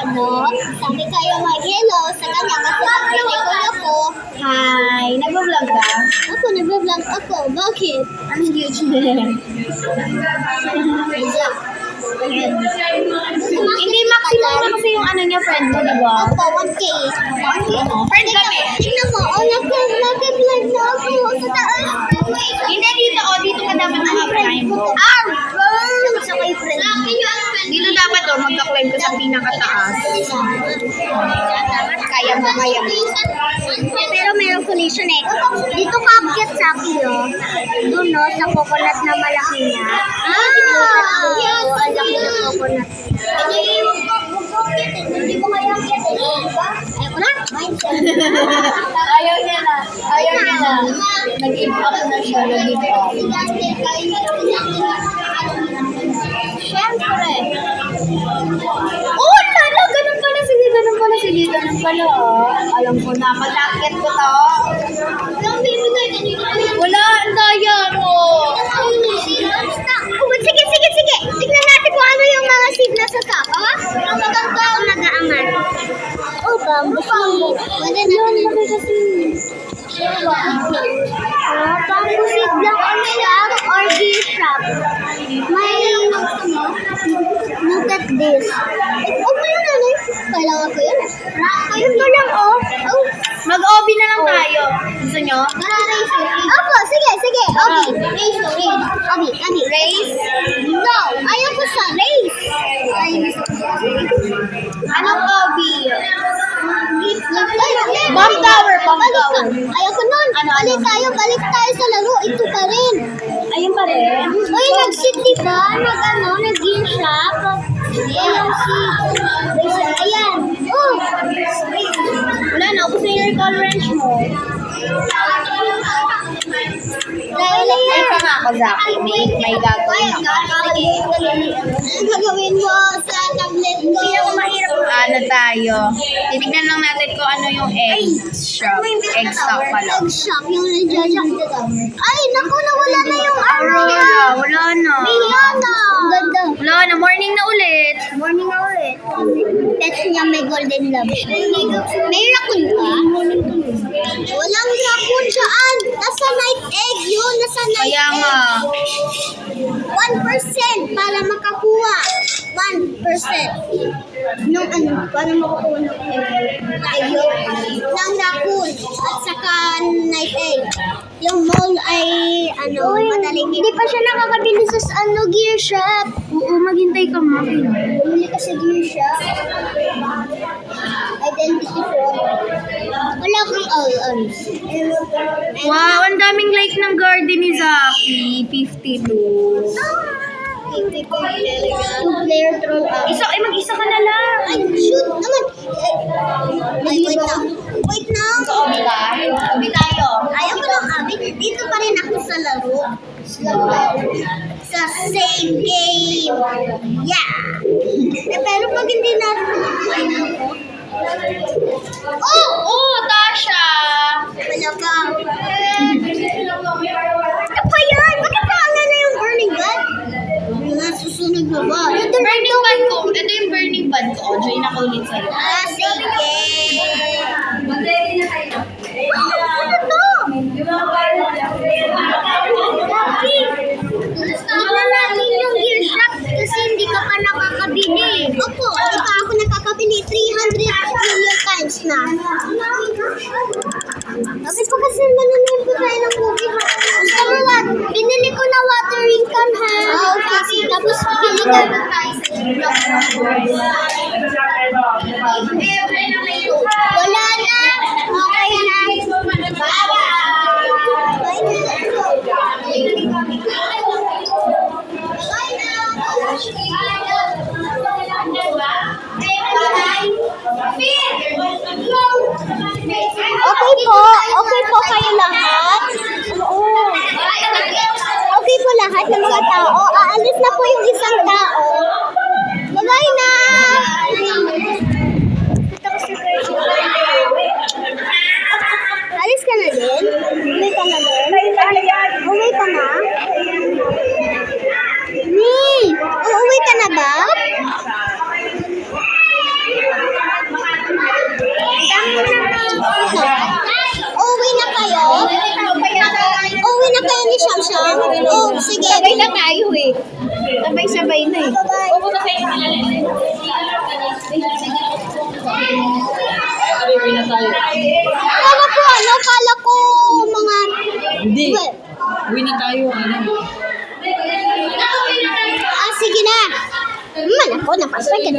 Sabi kayo mag-hello sa kanya kasi nag-record ako. Hi! Nag-vlog ka? Ako, nag-vlog ako. Bakit? Anong YouTube? Hindi maximum na kasi yung ano niya, friend mo, diba? Ako, 1K. Friend kami. Tingnan mo, nag-vlog na ako sa taas. Hindi dito, dito ka dapat naka-climb. Sa kay friend. Dito dapat magka-climb ka sa pinakataas. Kaya mo. Pero meron collision eh. Dito ka akyat sa akin, no? Doon, no? Sa coconut na malaki na. Ang laki ng coconut. Hindi mo kaya akyat eh. Ayoko na. Ayaw niya na. Nag-give up na siya. Siyempre. Oh, lala! Ganun pala. Sige. Alam ko na. Pag-akit ko to. Wala, ang daya mo. Sige. Tignan natin kung ano yung mga seed na sa top. Maganda ako nag-aangan. Bamboo. Pwede natin bamboo seed lang ang shop or gift-shop. May look at this. Huwag mo yun, ano? Kailangan ko yun. Yun mo lang, Mag-OB na lang tayo. Gusto nyo? Opo, sige. Obi. Race? No, ayaw ko sa race. Anong OB? Bomb tower. tower. Ayaw ko nun. Balik tayo sa laro. Ito pa rin. Ayun pa rin. Uy, nag-sit diba? Nag-game shop. Ayan. Wala na. Gusto yung recall wrench mo. Ay, pa nga ako, Zaki. May gagawin ako. Gagawin mo sa tablet ko. Ano tayo? Titignan lang natin kung ano yung egg shop. Egg stock pala. Egg shop, yung nandiyan. Ay, naku, nawala na yung araw. Wala na. Ang ganda. Wala na. Morning na ulit. Pets niya may golden love. May raccoon ka? Walang raccoon dyan. Nasa night egg yun. Nasa night Kaya egg. nga. 1% para makakuha. 1%. Nung para makakuha ng egg yun. Ng raccoon. At saka night egg. Yung mole ay, madaling. Hindi pa siya nakakabili sa gear shop. Oo, maghintay ka mo. Bumili ka sa gear shop. Identity fraud. Wala kang all. Wow, ang daming like ng garden ni Zaki. 52. Two-player troll up. Mag-isa ka na lang. Ay, shoot naman. Wait na. Obi ka? Obi tayo. Ayaw ko lang abit. Dito pa rin ako sa laro. Sa same game. Yeah. Pero pag hindi natin Oh, Tasha! wala ka. Ano pa yan? Bakit paala na yung burning gun? Nasusunog na ba? Burning pan ko. Ito yung burning pan ko. Join ako ulit sa'yo. Sige. Ano to? Tignan natin yung gear shop kasi hindi ka pa nakakabili. Opo, hindi pa ako nakakabili. 300 million times na. Bakit pa kasi manonood ko tayo ng movie? Gusto mo ba? Binili ko na watering can ha. Okay. Tapos bili ka na tayo sa wala na. Okay na. Okay po kayo lahat? Oo. Okay po lahat ng mga tao. Aalis na po yung isang tao. Bye-bye na! Alis ka na din? Uwi ka na din? Uwi ka na? Uuwi ka na ba? Oh, sige. Sabay na tayo eh. Sabay-sabay na eh. Bye-bye. Pupunta sa inyo nila. Ariwin na tayo. Kala ko mga Hindi. 12. Uwi na tayo. Sige na. Man ako, napasakit.